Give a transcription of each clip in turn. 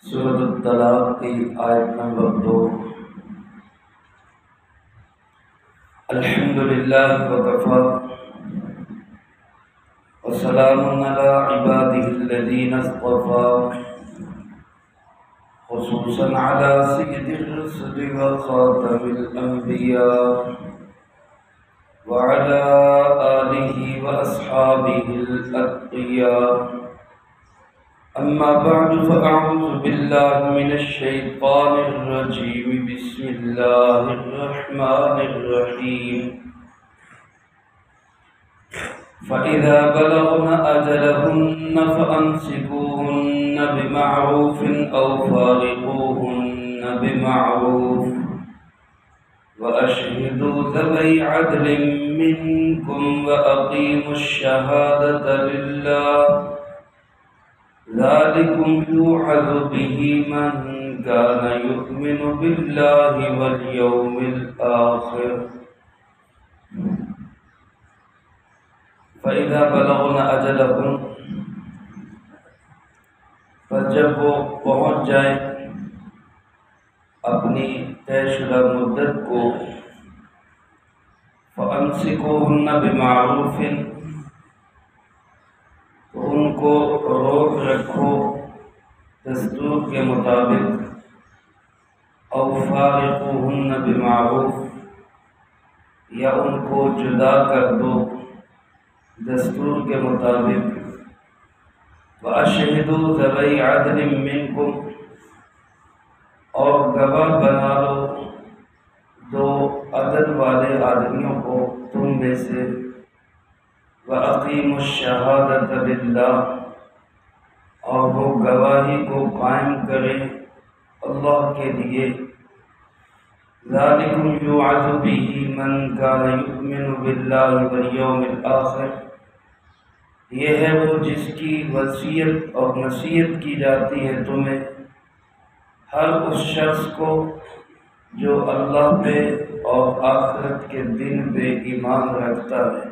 سورۃ الطلاق کی آیت نمبر 2۔ الحمدللہ وکفی وسلام علی عبادہ الذین اصطفی خصوصا علی سید الرسل وخاتم الانبیاء وعلی آلہ واصحابہ الاتقیاء۔ اما بعد فاعوذ باللہ من الشیطان الرجیم بسم اللہ الرحمن الرحیم۔ فَإِذَا بَلَغْنَ أَجَلَهُنَّ فَأَمْسِكُوهُنَّ بِمَعْرُوفٍ أَوْ فَارِقُوهُنَّ بِمَعْرُوفٍ وَأَشْهِدُوا ذَوَيْ عَدْلٍ مِّنكُمْ وَأَقِيمُوا الشَّهَادَةَ لِلَّهِ ذَلِكُمْ يُوعَظُ بِهِ مَن كَانَ يُؤْمِنُ بِاللَّهِ وَالْيَوْمِ الْآخِرِ۔ فَإِذَا بَلَغْنَ أَجَلَهُنَّ، پس جب وہ پہنچ جائیں اپنی طے شدہ مدت کو، فَأَمْسِكُوهُنَّ بِمَعْرُوفٍ، تو ان کو روک رکھو دستور کے مطابق، او فارقوهن بمعروف، یا ان کو جدا کر دو دستور کے مطابق، وَأَشْهِدُوا ذَوَيْ عَدْلٍ مِّنكُمْ، اور گواہ بنا لو دو عدل والے آدمیوں کو تم میں سے، وَأَقِيمُوا الشَّهَادَةَ لِلَّهِ، اور وہ گواہی کو قائم کریں اللہ کے لیے، ذَلِكُمْ يُوعَظُ بِهِ مَن كَانَ يُؤْمِنُ بِاللَّهِ وَالْيَوْمِ الْآخِرِ، یہ ہے وہ جس کی وصیت اور نصیحت کی جاتی ہے تمہیں، ہر اس شخص کو جو اللہ پہ اور آخرت کے دن پہ ایمان رکھتا ہے۔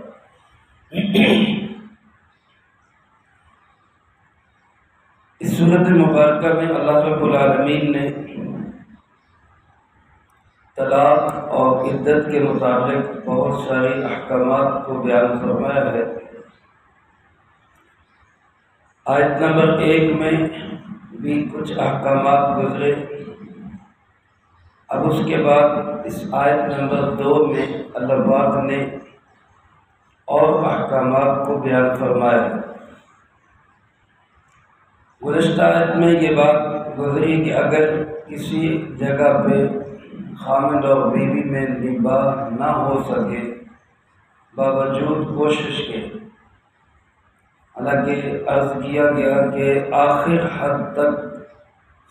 اس سورۃ مبارکہ میں اللہ رب العالمین نے طلاق اور عدت کے متعلق بہت سارے احکامات کو بیان فرمایا ہے۔ آیت نمبر 1 میں بھی کچھ احکامات گزرے، اب اس کے بعد اس آیت نمبر 2 میں اللہ پاک نے اور احکامات کو بیان فرمایا ہے۔ گزشتہ آیت میں یہ بات گزری کہ اگر کسی جگہ پہ خامد اور بیوی میں نباہ نہ ہو سکے باوجود کوشش کے، حالانکہ عرض کیا گیا کہ آخر حد تک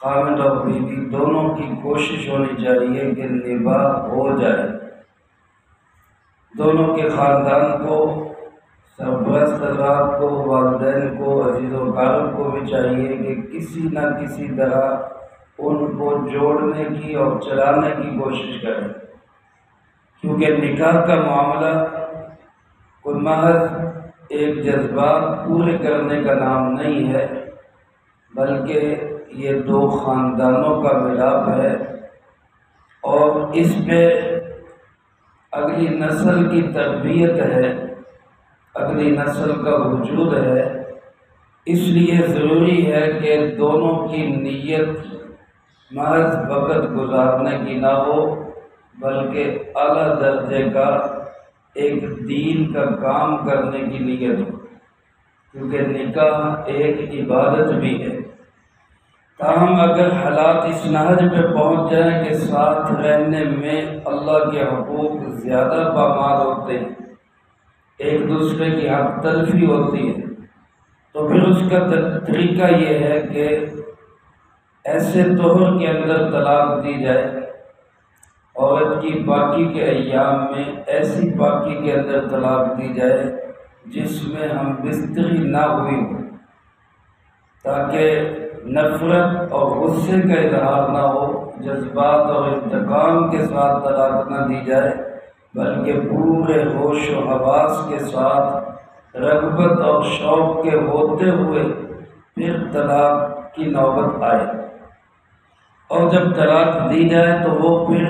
خامد اور بیوی دونوں کی کوشش ہونی چاہیے کہ نباہ ہو جائے، دونوں کے خاندان کو، سرپرست حضرات کو، والدین کو، عزیز و اقارب کو بھی چاہیے کہ کسی نہ کسی طرح ان کو جوڑنے کی اور چلانے کی کوشش کریں، کیونکہ نکاح کا معاملہ کوئی محض ایک جذبات پورے کرنے کا نام نہیں ہے، بلکہ یہ دو خاندانوں کا ملاپ ہے، اور اس پہ اگلی نسل کی تربیت ہے، اگلی نسل کا وجود ہے۔ اس لیے ضروری ہے کہ دونوں کی نیت محض وقت گزارنے کی نہ ہو، بلکہ اعلیٰ درجے کا ایک دین کا کام کرنے کی نیت ہو، کیونکہ نکاح ایک عبادت بھی ہے۔ تاہم اگر حالات اس نہج پہ پہنچ جائیں کہ ساتھ رہنے میں اللہ کے حقوق زیادہ پامال ہوتے ہیں، ایک دوسرے کی حق تلفی ہوتی ہے، تو پھر اس کا طریقہ یہ ہے کہ ایسے طہر کے اندر طلاق دی جائے، عورت کی پاکی کے ایام میں ایسی پاکی کے اندر طلاق دی جائے جس میں ہم بستری نہ ہوئی ہو، تاکہ نفرت اور غصے کا اظہار نہ ہو، جذبات اور انتقام کے ساتھ طلاق نہ دی جائے، بلکہ پورے ہوش و حواس کے ساتھ رغبت اور شوق کے ہوتے ہوئے پھر طلاق کی نوبت آئے۔ اور جب طلاق دی جائے تو وہ پھر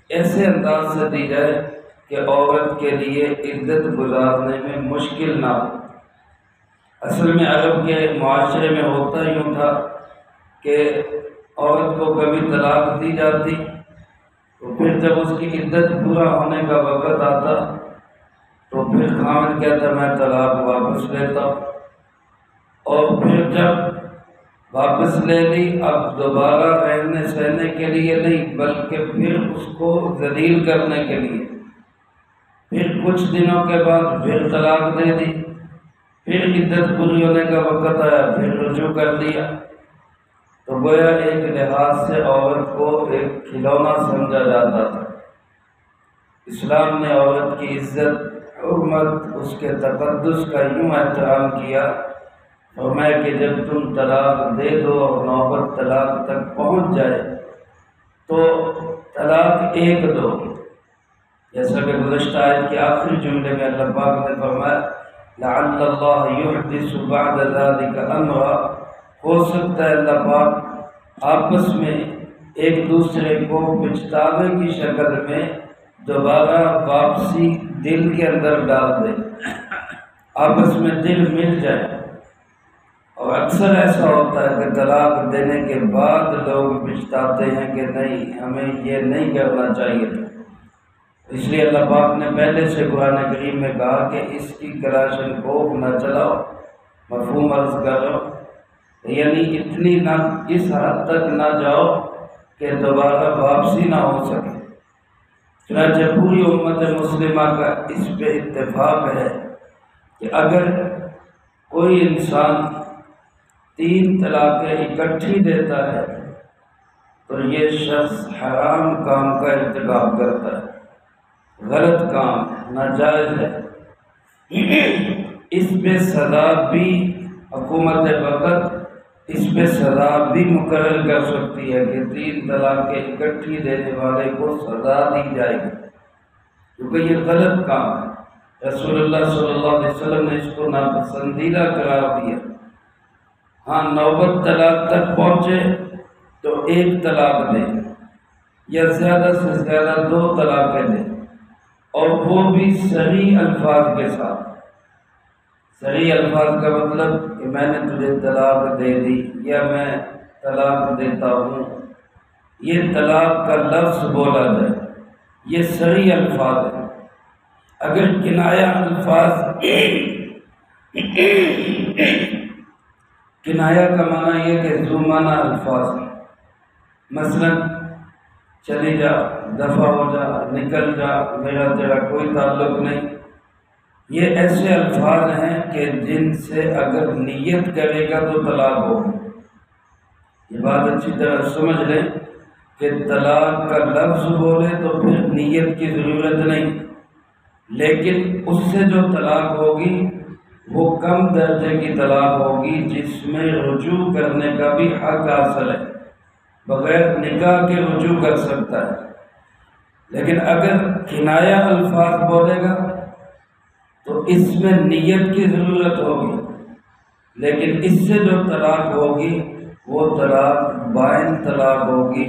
ایسے انداز سے دی جائے کہ عورت کے لیے عدت گزارنے میں مشکل نہ ہو۔ اصل میں عرب کے معاشرے میں ہوتا یوں تھا کہ عورت کو کبھی طلاق دی جاتی تو پھر جب اس کی عدت پورا ہونے کا وقت آتا تو پھر خاوند کہتا میں طلاق واپس لیتا ہوں، اور پھر جب واپس لے لی اب دوبارہ رہنے سہنے کے لیے نہیں بلکہ پھر اس کو ذلیل کرنے کے لیے پھر کچھ دنوں کے بعد پھر طلاق دے دی، پھر عدت پوری ہونے کا وقت آیا پھر رجوع کر دیا۔ تو گویا ایک لحاظ سے عورت کو ایک کھلونا سمجھا جاتا تھا۔ اسلام نے عورت کی عزت، حرمت، اس کے تقدس کا یوں احترام کیا، فرمایا کہ جب تم طلاق دے دو اور نوبت طلاق تک پہنچ جائے تو طلاق ایک دو، جیسا کہ گزشتہ آیت کے آخری جملے میں اللہ پاک نے فرمایا لعل اللہ یحدث بعد ذلک امرا، ہو سکتا ہے اللہ پاک آپس میں ایک دوسرے کو پچھتاوے کی شکل میں دوبارہ واپسی دل کے اندر ڈال دے، آپس میں دل مل جائے۔ اور اکثر ایسا ہوتا ہے کہ طلاق دینے کے بعد لوگ پچھتاتے ہیں کہ نہیں ہمیں یہ نہیں کرنا چاہیے تھا۔ اس لیے اللہ پاک نے پہلے سے قرآن کریم میں کہا کہ اس کی کلاشن کوف نہ چلاؤ، مفہوم عرض کرو، یعنی اتنی نہ اس حد تک نہ جاؤ کہ دوبارہ واپسی نہ ہو سکے۔ چنانچہ پوری امت مسلمہ کا اس پہ اتفاق ہے کہ اگر کوئی انسان 3 طلاقیں اکٹھی دیتا ہے تو یہ شخص حرام کام کا ارتکاب کرتا ہے، غلط کام ہے، ناجائز ہے۔ اس پہ سزا بھی حکومت وقت اس پہ سزا بھی مقرر کر سکتی ہے کہ 3 طلاقیں اکٹھی دینے والے کو سزا دی جائے گی، کیونکہ یہ غلط کام ہے۔ رسول اللہ صلی اللہ علیہ وسلم نے اس کو ناپسندیدہ قرار دیا۔ ہاں نوبت طلاق تک پہنچے تو 1 طلاق دے یا زیادہ سے زیادہ 2 طلاقیں دے، اور وہ بھی صریح الفاظ کے ساتھ۔ صریح الفاظ کا مطلب کہ میں نے تجھے طلاق دے دی یا میں طلاق دیتا ہوں، یہ طلاق کا لفظ بولا جائے، یہ صریح الفاظ ہے۔ اگر کنایہ الفاظ کنایہ کا معنی یہ کہ ذو معنی الفاظ، مثلا چلی جا، دفع ہو جا، نکل جا، میرا تیرا کوئی تعلق نہیں، یہ ایسے الفاظ ہیں کہ جن سے اگر نیت کرے گا تو طلاق ہوگی۔ یہ بات اچھی طرح سمجھ لیں کہ طلاق کا لفظ بولے تو پھر نیت کی ضرورت نہیں، لیکن اس سے جو طلاق ہوگی وہ کم درجے کی طلاق ہوگی جس میں رجوع کرنے کا بھی حق حاصل ہے، بغیر نکاح کے رجوع کر سکتا ہے۔ لیکن اگر کنایہ الفاظ بولے گا تو اس میں نیت کی ضرورت ہوگی، لیکن اس سے جو طلاق ہوگی وہ طلاق بائن طلاق ہوگی،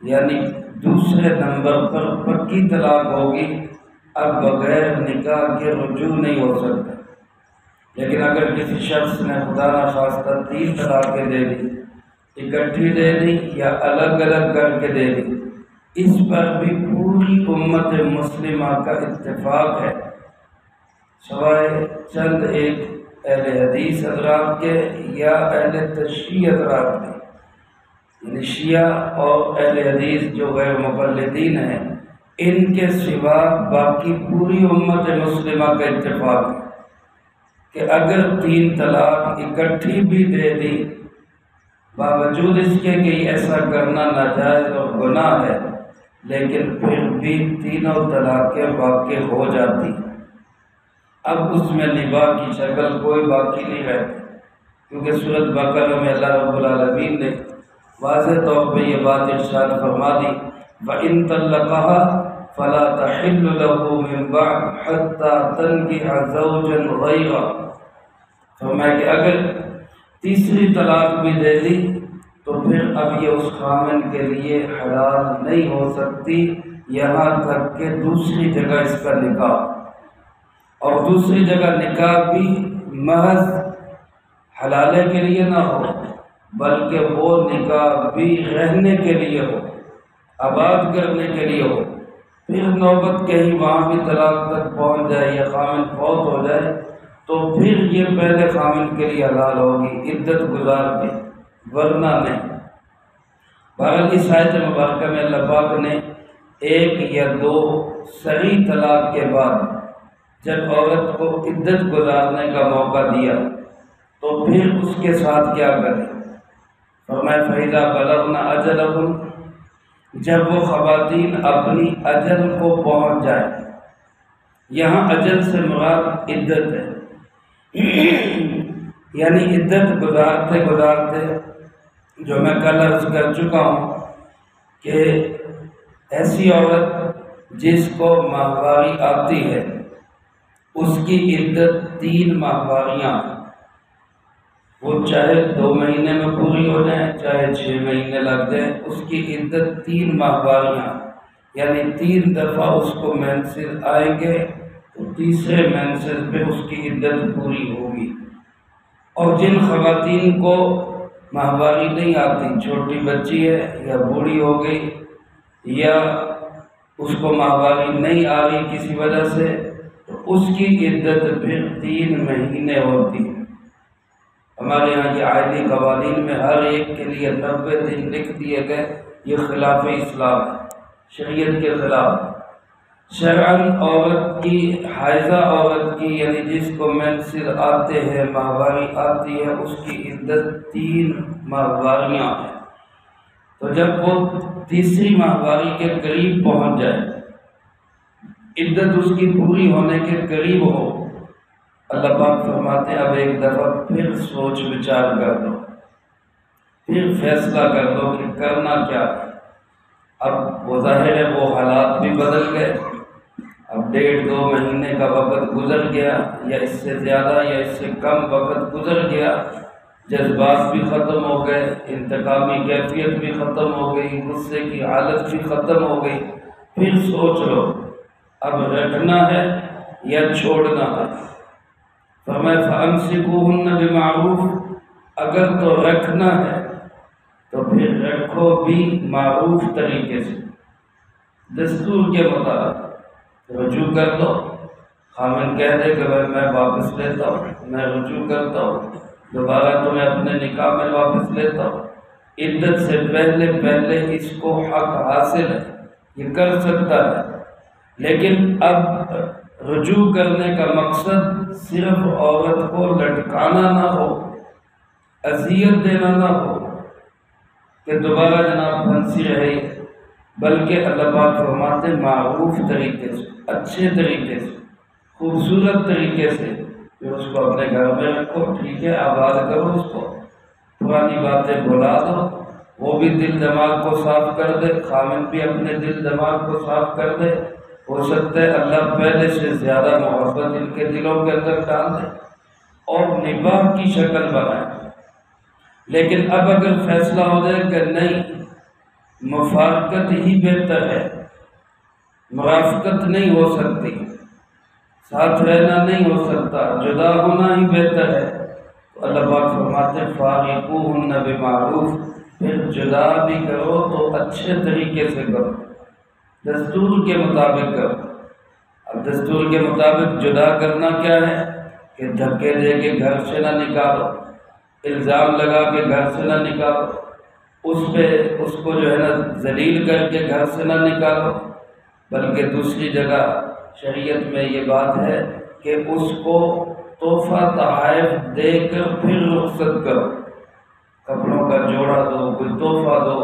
یعنی دوسرے نمبر پر پکی طلاق ہوگی، اب بغیر نکاح کے رجوع نہیں ہو سکتا۔ لیکن اگر کسی شخص نے خدا نخواستہ 3 طلاقیں دے دی، اکٹھی دے دی یا الگ الگ کر کے دے دی، اس پر بھی پوری امت مسلمہ کا اتفاق ہے، سوائے چند ایک اہل حدیث حضرات کے یا اہل تشیع حضرات کے، یعنی شیعہ اور اہل حدیث جو غیر مقلدین ہیں، ان کے سوا باقی پوری امت مسلمہ کا اتفاق ہے کہ اگر 3 طلاق اکٹھی بھی دے دی، باوجود اس کے کہ ایسا کرنا ناجائز اور گناہ ہے، لیکن پھر بھی تینوں طلاقیں واقع ہو جاتی ہیں۔ اب اس میں نباہ کی شکل کوئی باقی نہیں رہتی، کیونکہ سورۃ بقرہ میں اللہ رب العالمین نے واضح طور پہ یہ بات ارشاد فرما دی، وَإِن طَلَّقَهَا فَلَا تَحِلُّ لَهُ مِن بَعْدُ حَتَّى تَنكِحَ زَوْجًا غَيْرَهُ، فرمایا کہ اگر تیسری طلاق بھی دے دی تو پھر اب یہ اس خامن کے لیے حلال نہیں ہو سکتی، یہاں تک کہ دوسری جگہ اس کا نکاح، اور دوسری جگہ نکاح بھی محض حلالے کے لیے نہ ہو، بلکہ وہ نکاح بھی رہنے کے لیے ہو، آباد کرنے کے لیے ہو۔ پھر نوبت کہیں وہاں بھی طلاق تک پہنچ جائے یا خامن فوت ہو جائے تو پھر یہ پہلے خامن کے لیے حلال ہوگی عدت گزار کے، ورنہ نہیں۔ بہرحال اس آیت مبارکہ میں اللہ پاک نے ایک یا دو صحیح طلاق کے بعد جب عورت کو عدت گزارنے کا موقع دیا تو پھر اس کے ساتھ کیا کریں؟ فرمایا فَإِذَا بَلَغْنَ أَجَلَهُنَّ، جب وہ خواتین اپنی اجل کو پہنچ جائیں۔ یہاں اجل سے مراد عدت ہے، یعنی عدت گزارتے گزارتے، جو میں کل عرض کر چکا ہوں کہ ایسی عورت جس کو ماہواری آتی ہے اس کی عدت 3 ماہواریاں، وہ چاہے 2 مہینے میں پوری ہو جائیں چاہے 6 مہینے لگ جائیں، اس کی عدت 3 ماہواریاں، یعنی 3 دفعہ اس کو مینسز آئیں گے تو تیسرے مینسز پہ اس کی عدت پوری ہوگی۔ اور جن خواتین کو ماہواری نہیں آتی، چھوٹی بچی ہے یا بوڑھی ہو گئی یا اس کو ماہواری نہیں آ رہی کسی وجہ سے، تو اس کی عدت پھر 3 مہینے ہوتی ہے۔ ہمارے یہاں یہ عائلی قوانین میں ہر ایک کے لیے 90 دن لکھ دیے گئے، یہ خلاف اسلام ہے، شریعت کے خلاف۔ شرعاً عورت کی، حائضہ عورت کی، یعنی جس کو مینسز آتے ہیں، ماہواری آتی ہے، اس کی عدت 3 ماہواریاں ہیں۔ تو جب وہ تیسری ماہواری کے قریب پہنچ جائے، عدت اس کی پوری ہونے کے قریب ہو، اللہ پاک فرماتے ہیں اب ایک دفعہ پھر سوچ بچار کر دو، پھر فیصلہ کر دو کہ کرنا کیا ہے۔ اب وہ ظاہر ہے وہ حالات بھی بدل گئے، اب 1.5-2 مہینے کا وقت گزر گیا یا اس سے زیادہ یا اس سے کم وقت گزر گیا، جذبات بھی ختم ہو گئے، انتقامی کیفیت بھی ختم ہو گئی، غصے کی حالت بھی ختم ہو گئی۔ پھر سوچ لو اب رکھنا ہے یا چھوڑنا ہے۔ فرمایا فَأَمْسِكُوهُنَّ بِمَعْرُوفٍ، اگر تو رکھنا ہے تو پھر رکھو بھی معروف طریقے سے، دستور کے مطابق۔ رجوع کر دو، خامن کہہ دے کہ میں واپس لیتا ہوں، میں رجوع کرتا ہوں، دوبارہ تمہیں اپنے نکاح میں واپس لیتا ہوں، عدت سے پہلے پہلے اس کو حق حاصل ہے، یہ کر سکتا ہے۔ لیکن اب رجوع کرنے کا مقصد صرف عورت کو لٹکانا نہ ہو، اذیت دینا نہ ہو کہ دوبارہ جناب پھنسی رہے، بلکہ اللہ پاک فرماتے معروف طریقے سے، اچھے طریقے سے، خوبصورت طریقے سے، پھر اس کو اپنے گھر میں رکھو، ٹھیک ہے، آباد کرو اس کو، پرانی باتیں بھلا دو، وہ بھی دل دماغ کو صاف کر دے، خامن بھی اپنے دل دماغ کو صاف کر دے۔ ہو سکتا ہے اللہ پہلے سے زیادہ محبت ان کے دلوں کے اندر ڈال دے اور نباہ کی شکل بنائے۔ لیکن اب اگر فیصلہ ہو جائے کہ نہیں، مفارقت ہی بہتر ہے، مرافقت نہیں ہو سکتی، ساتھ رہنا نہیں ہو سکتا، جدا ہونا ہی بہتر ہے، تو اللہ پاک فرماتے ہیں فارقوہن بمعروف، پھر جدا بھی کرو تو اچھے طریقے سے کرو، دستور کے مطابق کرو۔ اب دستور کے مطابق جدا کرنا کیا ہے کہ دھکے دے کے گھر سے نہ نکالو، الزام لگا کے گھر سے نہ نکالو، اس کو جو ہے نا ذلیل کر کے گھر سے نہ نکالو، بلکہ دوسری جگہ شریعت میں یہ بات ہے کہ اس کو تحفہ تحائف دے کر پھر رخصت کرو، کپڑوں کا جوڑا دو، کوئی تحفہ دو،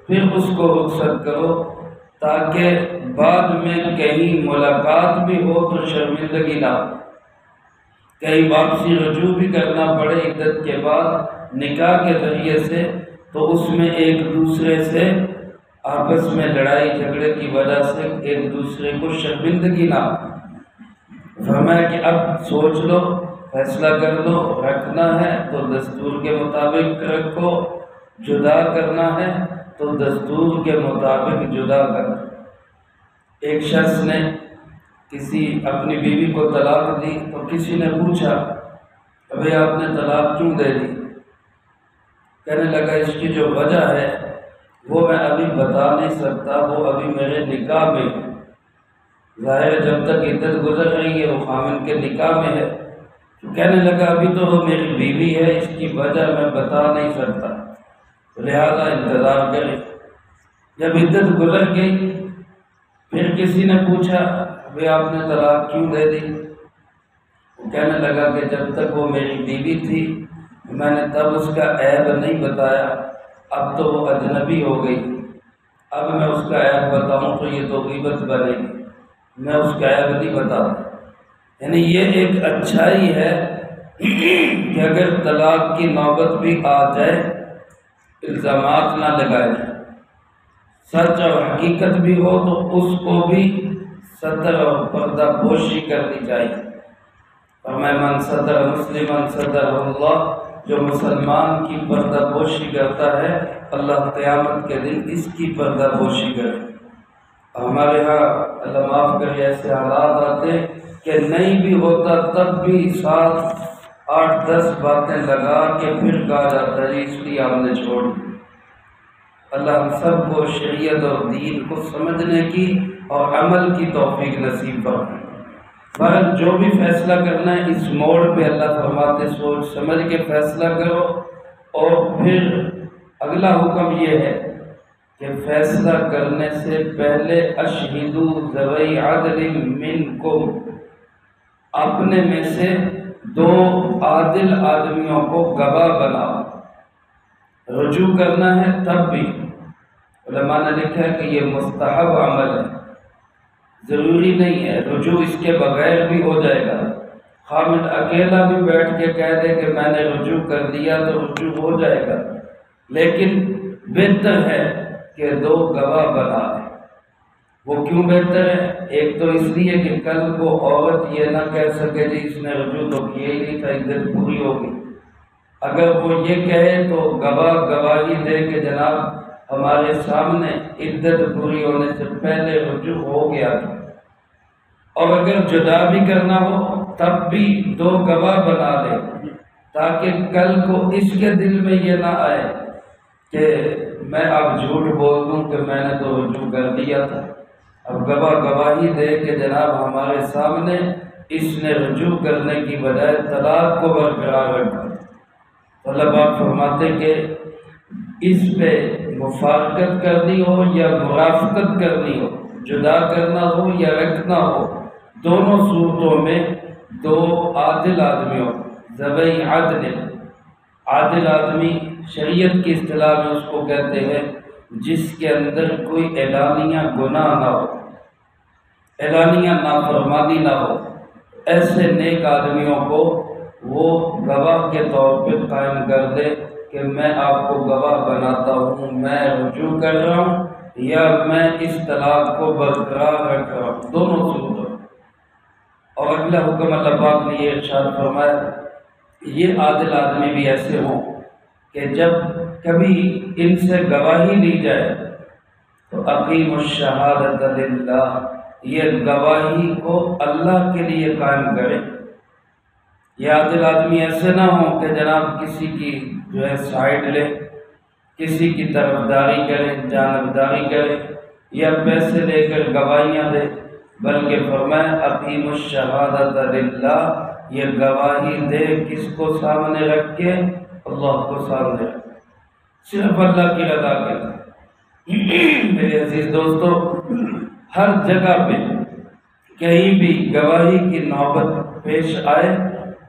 پھر اس کو رخصت کرو، تاکہ بعد میں کہیں ملاقات بھی ہو تو شرمندگی نہ ہو، کہیں واپسی رجوع بھی کرنا پڑے عدت کے بعد نکاح کے ذریعے سے، تو اس میں ایک دوسرے سے آپس میں لڑائی جھگڑے کی وجہ سے ایک دوسرے کو شرمندگی نہ ہو۔ فرمایا کہ اب سوچ لو، فیصلہ کر لو، رکھنا ہے تو دستور کے مطابق رکھو، جدا کرنا ہے تو دستور کے مطابق جدا کرنا۔ ایک شخص نے اپنی بیوی کو طلاق دی تو کسی نے پوچھا ابھی آپ نے طلاق کیوں دے دی؟ کہنے لگا اس کی جو وجہ ہے وہ میں ابھی بتا نہیں سکتا، وہ ابھی میرے نکاح میں ہے۔ ظاہر ہے جب تک عدت گزر رہی ہے وہ خامن کے نکاح میں ہے، تو کہنے لگا ابھی تو وہ میری بیوی ہے، اس کی وجہ میں بتا نہیں سکتا، لہذا انتظار کریں۔ جب عدت گزر گئی پھر کسی نے پوچھا ابھی آپ نے طلاق کیوں دے دی؟ وہ کہنے لگا کہ جب تک وہ میری بیوی تھی میں نے تب اس کا عیب نہیں بتایا، اب تو وہ اجنبی ہو گئی، اب میں اس کا عیب بتاؤں تو یہ تو غیبت بنے گی، میں اس کا عیب نہیں بتاتا۔ یعنی یہ ایک اچھائی ہے کہ اگر طلاق کی نوبت بھی آ جائے الزامات نہ لگائے جائیں، سچ اور حقیقت بھی ہو تو اس کو بھی ستر اور پردہ پوشی کرنی چاہیے۔ اور میں من ستر مسلماً ستر اللہ، جو مسلمان کی پردہ پوشی کرتا ہے اللہ قیامت کے دن اس کی پردہ پوشی کرے۔ ہمارے ہاں اللہ معاف کرے ایسے حالات آتے کہ نہیں بھی ہوتا تب بھی 7 8 10 باتیں لگا کے پھر کہا جاتا ہے اس لیے ہم نے چھوڑ دی۔ اللہ ہم سب کو شریعت اور دین کو سمجھنے کی اور عمل کی توفیق نصیب فرمائے۔ بہرحال جو بھی فیصلہ کرنا ہے اس موڑ پہ اللہ فرماتے سوچ سمجھ کے فیصلہ کرو، اور پھر اگلا حکم یہ ہے کہ فیصلہ کرنے سے پہلے اشہدوا ذوی عدل منکم، اپنے میں سے 2 عادل آدمیوں کو گواہ بناؤ۔ رجوع کرنا ہے تب بھی علماء نے لکھا ہے کہ یہ مستحب عمل ہے، ضروری نہیں ہے، رجوع اس کے بغیر بھی ہو جائے گا۔ خامد اکیلا بھی بیٹھ کے کہہ دے کہ میں نے رجوع کر دیا تو رجوع ہو جائے گا، لیکن بہتر ہے کہ 2 گواہ بنا لیں۔ وہ کیوں بہتر ہے؟ ایک تو اس لیے کہ کل کو عورت یہ نہ کہہ سکے جی اس نے رجوع تو کیا ہی نہیں تھا، عدت پوری ہوگی۔ اگر وہ یہ کہے تو گواہ گواہی دے کہ جناب ہمارے سامنے عدت پوری ہونے سے پہلے رجوع ہو گیا تھا۔ اور اگر جدا بھی کرنا ہو تب بھی 2 گواہ بنا لے، تاکہ کل کو اس کے دل میں یہ نہ آئے کہ میں اب جھوٹ بول دوں کہ میں نے تو رجوع کر دیا تھا۔ اب گواہ گواہی دے کہ جناب ہمارے سامنے اس نے رجوع کرنے کی بجائے طلاق کو برقرار رکھا۔ اللہ پاک فرماتے کہ اس پہ مفارقت کرنی ہو یا مرافقت کرنی ہو، جدا کرنا ہو یا رکھنا ہو، دونوں صورتوں میں 2 عادل آدمیوں، ذوی عدل، عادل آدمی شریعت کی اصطلاح میں اس کو کہتے ہیں جس کے اندر کوئی اعلانیہ گناہ نہ ہو، اعلانیہ نافرمانی نہ ہو، ایسے نیک آدمیوں کو وہ گواہ کے طور پہ قائم کر دے کہ میں آپ کو گواہ بناتا ہوں، میں رجوع کر رہا ہوں یا میں اس طلاق کو برقرار رکھ رہا ہوں، دونوں صورتوں۔ اور اگلا حکم اللہ پاک نے یہ ارشاد فرمایا یہ عادل آدمی بھی ایسے ہوں کہ جب کبھی ان سے گواہی لی جائے تو اقیموا الشہادۃ للہ، یہ گواہی کو اللہ کے لیے قائم کرے۔ یہ عادل آدمی ایسے نہ ہوں کہ جناب کسی کی جو ہے سائڈ لے، کسی کی طرفداری کرے، جانبداری کرے یا پیسے لے کر گواہیاں دے، بلکہ فرمایا اقیموا الشہادۃ للہ، یہ گواہی دے کس کو سامنے رکھ کے؟ اللہ کو سامنے رکھ، صرف اللہ کی رضا کے لیے۔ میرے عزیز دوستو، ہر جگہ پہ کہیں بھی گواہی کی نوبت پیش آئے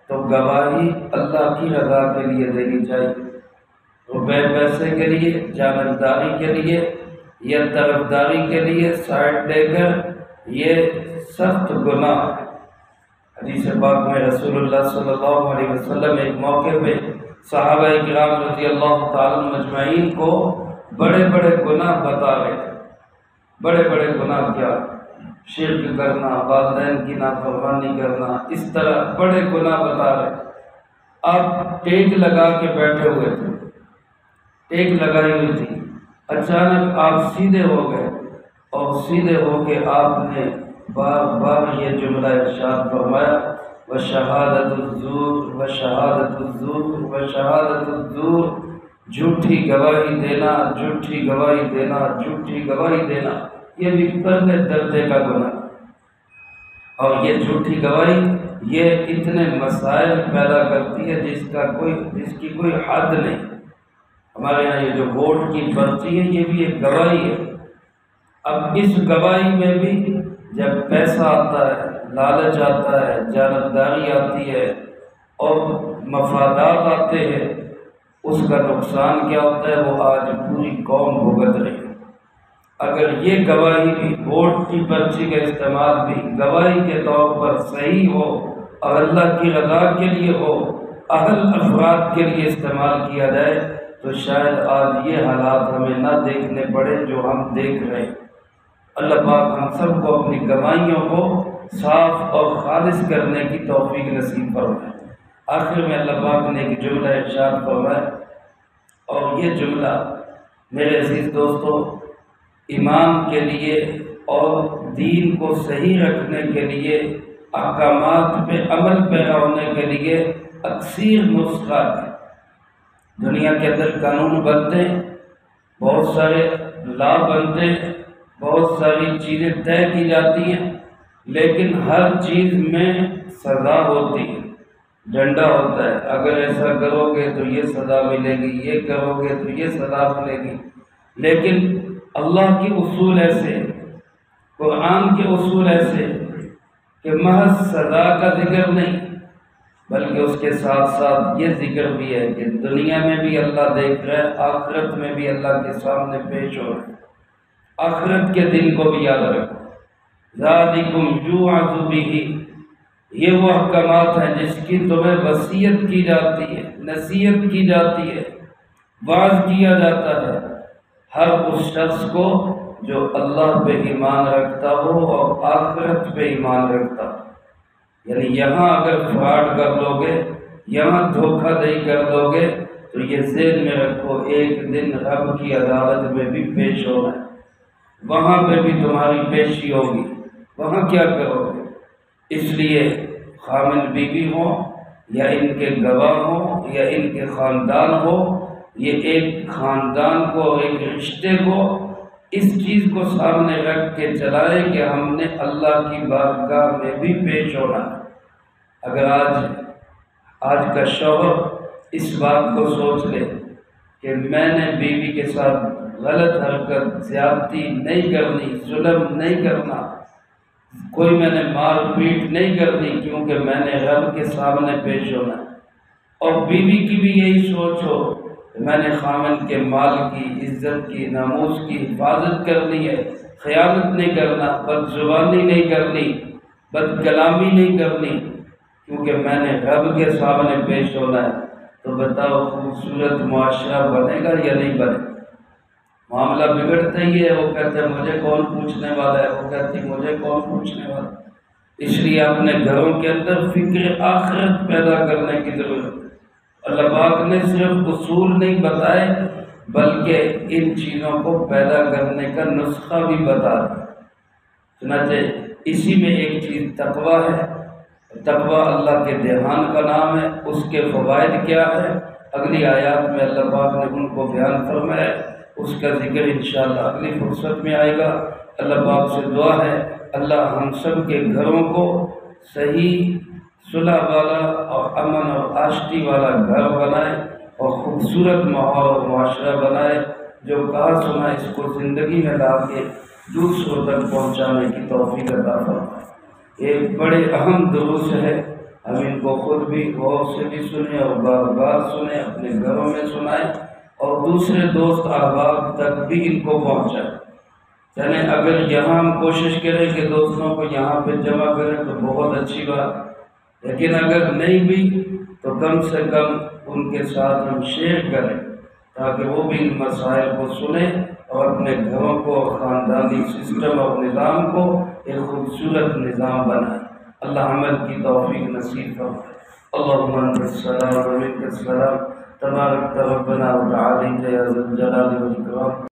تو گواہی اللہ کی رضا کے لیے دینی چاہیے، روپے پیسے کے لیے، جانبداری کے لیے یا طرفداری کے لیے سائڈ لے کر یہ سخت گناہ۔ حدیث پاک میں رسول اللہ صلی اللہ علیہ وسلم ایک موقع پہ صحابہ کرام رضی اللہ تعالیٰ مجمعین کو بڑے بڑے گناہ بتا رہے تھے۔ بڑے بڑے گناہ کیا؟ شرک کرنا، والدین کی نافرمانی کرنا، اس طرح بڑے گناہ بتا رہے۔ آپ ٹیک لگا کے بیٹھے ہوئے تھے، ٹیک لگائی ہوئی تھی، اچانک آپ سیدھے ہو گئے اور سیدھے ہو کے آپ نے بار بار یہ جملہ ارشاد فرمایا، وشہادت الزور وشہادت الزور وشہادت الزور، جھوٹی گواہی دینا، جھوٹی گواہی دینا، جھوٹی گواہی دینا، یہ بھی پہلے درجے کا گناہ۔ اور یہ جھوٹی گواہی یہ اتنے مسائل پیدا کرتی ہے جس کی کوئی حد نہیں۔ ہمارے یہاں یہ جو ووٹ کی پرچی ہے یہ بھی ایک گواہی ہے۔ اب اس گواہی میں بھی جب پیسہ آتا ہے، لالچ آتا ہے، جانبداری آتی ہے اور مفادات آتے ہیں، اس کا نقصان کیا ہوتا ہے وہ آج پوری قوم بھگت رہی ہے۔ اگر یہ گواہی بھی، ووٹ کی پرچی کا استعمال بھی گواہی کے طور پر صحیح ہو اور اللہ کی رضا کے لیے ہو، اہل افراد کے لیے استعمال کیا جائے تو شاید آج یہ حالات ہمیں نہ دیکھنے پڑے جو ہم دیکھ رہے ہیں۔ اللہ پاک ہم سب کو اپنی گواہیوں کو صاف اور خالص کرنے کی توفیق نصیب فرمائے۔ آخر میں اللہ پاک نے ایک جملہ ارشاد فرمایا، اور یہ جملہ میرے عزیز دوستو ایمان کے لیے اور دین کو صحیح رکھنے کے لیے، احکامات پہ عمل پیرا ہونے کے لیے اکثیر نسخہ ہے۔ دنیا کے اندر قانون بنتے ہیں، بہت سارے لا بنتے ہیں، بہت ساری چیزیں طے کی جاتی ہیں، لیکن ہر چیز میں سزا ہوتی ہے، ڈنڈا ہوتا ہے، اگر ایسا کرو گے تو یہ سزا ملے گی، یہ کرو گے تو یہ سزا ملے گی۔ لیکن اللہ کے اصول ایسے، قرآن کے اصول ایسے کہ محض سزا کا ذکر نہیں، بلکہ اس کے ساتھ ساتھ یہ ذکر بھی ہے کہ دنیا میں بھی اللہ دیکھ رہا ہے، آخرت میں بھی اللہ کے سامنے پیش ہو رہا ہے۔ آخرت کے دن کو بھی یاد رکھو، ذالکم یوعظ بہ، یہ وہ احکامات ہیں جس کی تمہیں وصیت کی جاتی ہے، نصیحت کی جاتی ہے، واعظ کیا جاتا ہے ہر اس شخص کو جو اللہ پہ ایمان رکھتا ہو اور آخرت پہ ایمان رکھتا ہو۔ یعنی یہاں اگر فراڈ کر لو گے، یہاں دھوکہ دہی کر لو گے تو یہ ذہن میں رکھو ایک دن رب کی عدالت میں بھی پیش ہونا ہے، وہاں پہ بھی تمہاری پیشی ہوگی، وہاں کیا کرو گے؟ اس لیے خامن بیوی ہو یا ان کے گواہ ہو یا ان کے خاندان ہو، یہ ایک خاندان کو، ایک رشتے کو اس چیز کو سامنے رکھ کے چلائے کہ ہم نے اللہ کی بارگاہ میں بھی پیش ہونا ہے۔ اگر آج کا شوہر اس بات کو سوچ لے کہ میں نے بیوی کے ساتھ غلط حرکت، زیادتی نہیں کرنی، ظلم نہیں کرنا، کوئی میں نے مار پیٹ نہیں کرنی کیونکہ میں نے رب کے سامنے پیش ہونا ہے، اور بیوی کی بھی یہی سوچ ہو کہ میں نے خامن کے مال کی، عزت کی، ناموس کی حفاظت کرنی ہے، خیانت نہیں کرنا، بد زبانی نہیں کرنی، بد کلامی نہیں کرنی کیونکہ میں نے رب کے سامنے پیش ہونا ہے، تو بتاؤ خوبصورت معاشرہ بنے گا یا نہیں بنے گا؟ معاملہ بگڑتا ہی ہے، وہ کہتے ہیں مجھے کون پوچھنے والا ہے، وہ کہتی مجھے کون پوچھنے والا ہے۔ اس لیے اپنے گھروں کے اندر فکر آخرت پیدا کرنے کی ضرورت ہے۔ اللہ پاک نے صرف اصول نہیں بتائے بلکہ ان چیزوں کو پیدا کرنے کا نسخہ بھی بتا دیا۔ چنانچہ اسی میں ایک چیز تقویٰ ہے۔ تقویٰ اللہ کے دھیان کا نام ہے، اس کے فوائد کیا ہے اگلی آیات میں اللہ پاک نے ان کو بیان فرمایا، اس کا ذکر انشاءاللہ اگلی فرصت میں آئے گا۔ اللہ پاک سے دعا ہے اللہ ہم سب کے گھروں کو صحیح صلح والا اور امن اور آشتی والا گھر بنائے اور خوبصورت ماحول اور معاشرہ بنائے، جو کہا سنا اس کو زندگی میں لا کے دوسروں تک پہنچانے کی توفیق عطا فرمائے۔ ایک بڑے اہم دروس ہے، ہم ان کو خود بھی غور سے بھی سنیں اور بار بار سنیں، اپنے گھروں میں سنائیں اور دوسرے دوست احباب تک بھی ان کو پہنچائیں۔ یعنی اگر یہاں ہم کوشش کریں کہ دوستوں کو یہاں پہ جمع کریں تو بہت اچھی بات، لیکن اگر نہیں بھی تو کم سے کم ان کے ساتھ ہم شیئر کریں تاکہ وہ بھی ان مسائل کو سنیں اور اپنے گھروں کو، خاندانی سسٹم اور نظام کو ایک خوبصورت نظام بنائیں۔ اللہ عمل کی توفیق نصیب فرمائے۔ اللہم انت السلام و منک السلام تبارک ربنا وتعالى يا ذا الجلال والإكرام.